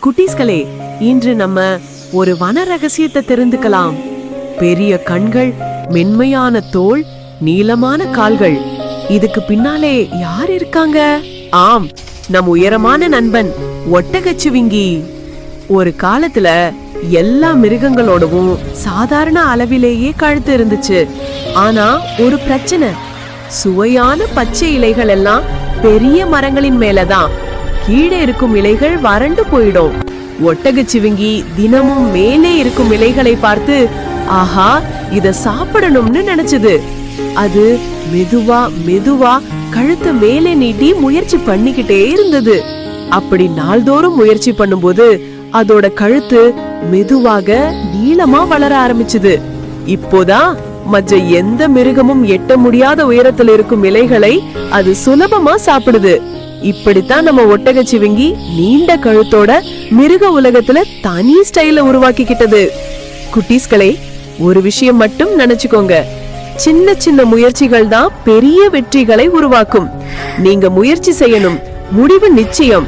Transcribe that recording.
குட்டீஸ்களே, இன்று நம்ம ஒரு வன ரகசியத்தை தெரிந்துக்கலாம். பெரிய கண்கள், மென்மையான தோல், நீளமான கால்கள். இதுக்கு பின்னாலே யார் இருக்காங்க? ஆம், நம் உயரமான நண்பன் ஒட்டகச்சிவிங்கி. ஒரு காலத்துல எல்லா மிருகங்களோடவும் சாதாரண அளவிலேயே கழுத்து இருந்துச்சு. ஆனா ஒரு பிரச்சனை, சுவையான பச்சை இலைகள் எல்லாம் பெரிய மரங்களின் மேலதான். கீழே இருக்கும் இலைகள் வறண்டு போயிடும். ஒட்டகச்சிவிங்கி தினமும் மேலே இருக்கும் இலைகளை பார்த்து, ஆஹா, இத சாப்பிடணும்னு நினைச்சது. அது மெதுவா மெதுவா கழுத்தை மேலே நீட்டி முயற்சி பண்ணிக்கிட்டே இருந்தது. அப்படி நாள்தோறும் முயற்சி பண்ணும்போது அதோட கழுத்து மெதுவாக நீளமா வளர ஆரம்பிச்சது. இப்போதான் மற்ற எந்த மிருகமும் எட்ட முடியாத உயரத்தில் இருக்கும் இலைகளை அது சுலபமா சாப்பிடுது. இப்படித்தான் நம்ம ஒட்டகச்சிவிங்கி நீண்ட கழுத்தோட மிருக உலகத்துல தனி ஸ்டைல உருவாக்கிக்கிட்டது. குட்டீஸ்களே, ஒரு விஷயம் மட்டும் நினைச்சுக்கோங்க, சின்ன சின்ன முயற்சிகள் தான் பெரிய வெற்றிகளை உருவாக்கும். நீங்க முயற்சி செய்யணும், முடிவு நிச்சயம்.